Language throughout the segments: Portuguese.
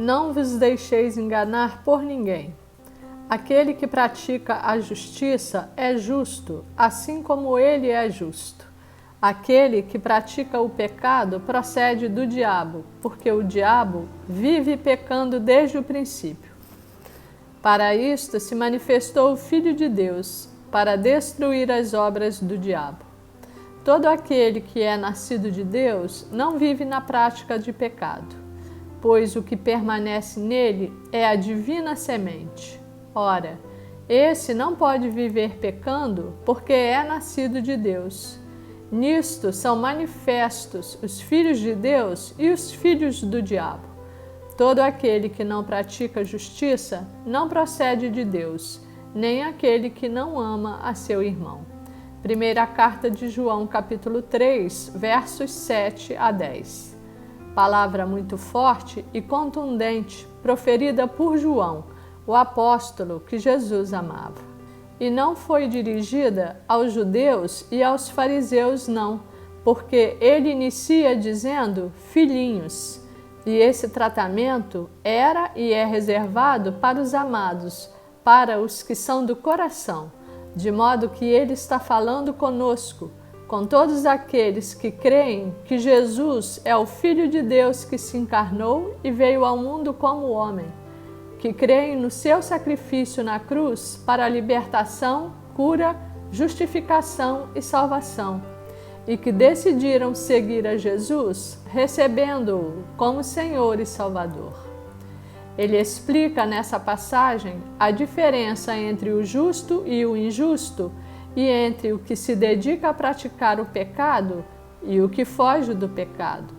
Não vos deixeis enganar por ninguém. Aquele que pratica a justiça é justo, assim como ele é justo. Aquele que pratica o pecado procede do diabo, porque o diabo vive pecando desde o princípio. Para isto se manifestou o Filho de Deus, para destruir as obras do diabo. Todo aquele que é nascido de Deus não vive na prática de pecado, pois o que permanece nele é a divina semente. Ora, esse não pode viver pecando, porque é nascido de Deus. Nisto são manifestos os filhos de Deus e os filhos do diabo. Todo aquele que não pratica justiça não procede de Deus, nem aquele que não ama a seu irmão. Primeira carta de João, capítulo 3, versos 7 a 10. Palavra muito forte e contundente, proferida por João, o apóstolo que Jesus amava. E não foi dirigida aos judeus e aos fariseus, não, porque ele inicia dizendo filhinhos, e esse tratamento era e é reservado para os amados, para os que são do coração, de modo que ele está falando conosco, com todos aqueles que creem que Jesus é o Filho de Deus que se encarnou e veio ao mundo como homem, que creem no seu sacrifício na cruz para a libertação, cura, justificação e salvação, e que decidiram seguir a Jesus, recebendo-o como Senhor e Salvador. Ele explica nessa passagem a diferença entre o justo e o injusto, e entre o que se dedica a praticar o pecado e o que foge do pecado.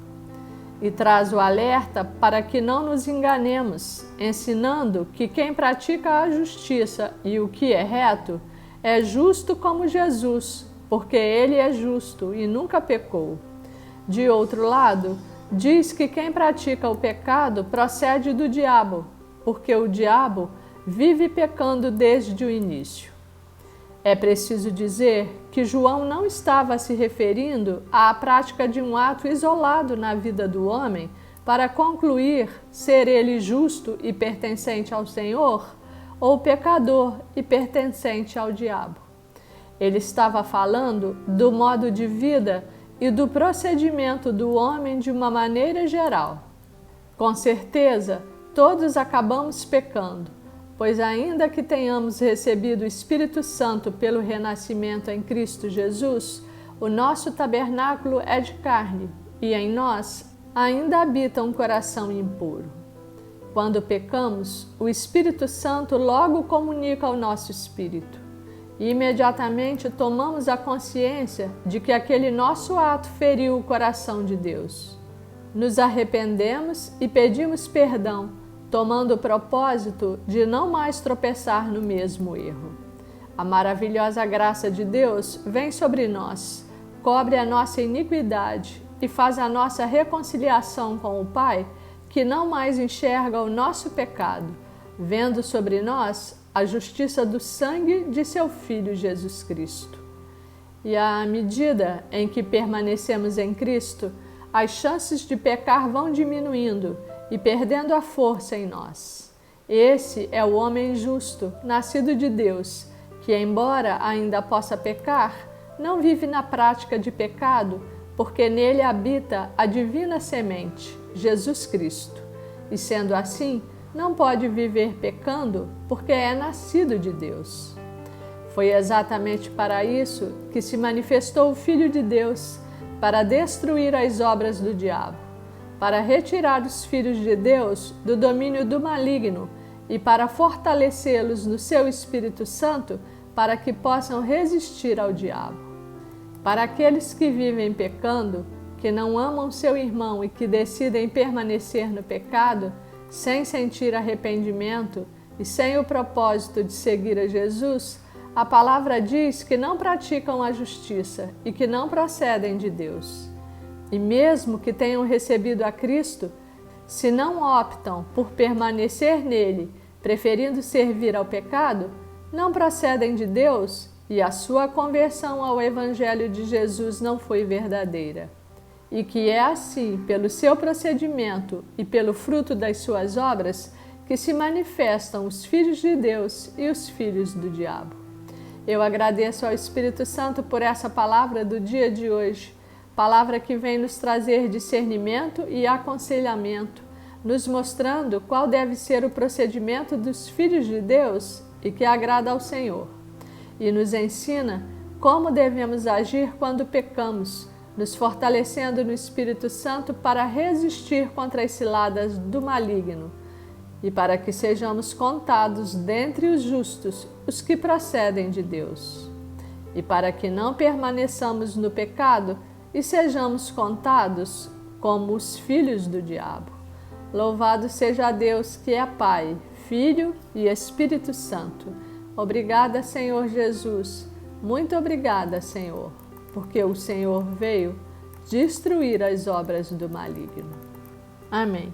E traz o alerta para que não nos enganemos, ensinando que quem pratica a justiça e o que é reto é justo como Jesus, porque ele é justo e nunca pecou. De outro lado, diz que quem pratica o pecado procede do diabo, porque o diabo vive pecando desde o início. É preciso dizer que João não estava se referindo à prática de um ato isolado na vida do homem para concluir ser ele justo e pertencente ao Senhor ou pecador e pertencente ao diabo. Ele estava falando do modo de vida e do procedimento do homem de uma maneira geral. Com certeza, todos acabamos pecando, pois ainda que tenhamos recebido o Espírito Santo pelo renascimento em Cristo Jesus, o nosso tabernáculo é de carne e em nós ainda habita um coração impuro. Quando pecamos, o Espírito Santo logo comunica ao nosso espírito e imediatamente tomamos a consciência de que aquele nosso ato feriu o coração de Deus. Nos arrependemos e pedimos perdão, tomando o propósito de não mais tropeçar no mesmo erro. A maravilhosa graça de Deus vem sobre nós, cobre a nossa iniquidade e faz a nossa reconciliação com o Pai, que não mais enxerga o nosso pecado, vendo sobre nós a justiça do sangue de seu Filho Jesus Cristo. E à medida em que permanecemos em Cristo, as chances de pecar vão diminuindo e perdendo a força em nós. Esse é o homem justo, nascido de Deus, que, embora ainda possa pecar, não vive na prática de pecado, porque nele habita a divina semente, Jesus Cristo. E sendo assim, não pode viver pecando, porque é nascido de Deus. Foi exatamente para isso que se manifestou o Filho de Deus, para destruir as obras do diabo, para retirar os filhos de Deus do domínio do maligno e para fortalecê-los no seu Espírito Santo para que possam resistir ao diabo. Para aqueles que vivem pecando, que não amam seu irmão e que decidem permanecer no pecado, sem sentir arrependimento e sem o propósito de seguir a Jesus, a palavra diz que não praticam a justiça e que não procedem de Deus. E mesmo que tenham recebido a Cristo, se não optam por permanecer nele, preferindo servir ao pecado, não procedem de Deus e a sua conversão ao Evangelho de Jesus não foi verdadeira. e que é assim, pelo seu procedimento e pelo fruto das suas obras, que se manifestam os filhos de Deus e os filhos do diabo. Eu agradeço ao Espírito Santo por essa palavra do dia de hoje, palavra que vem nos trazer discernimento e aconselhamento, nos mostrando qual deve ser o procedimento dos filhos de Deus e que agrada ao Senhor. E nos ensina como devemos agir quando pecamos, nos fortalecendo no Espírito Santo para resistir contra as ciladas do maligno e para que sejamos contados dentre os justos, os que procedem de Deus. E para que não permaneçamos no pecado e sejamos contados como os filhos do diabo. Louvado seja Deus que é Pai, Filho e Espírito Santo. Obrigada, Senhor Jesus. Muito obrigada, Senhor, porque o Senhor veio destruir as obras do maligno. Amém.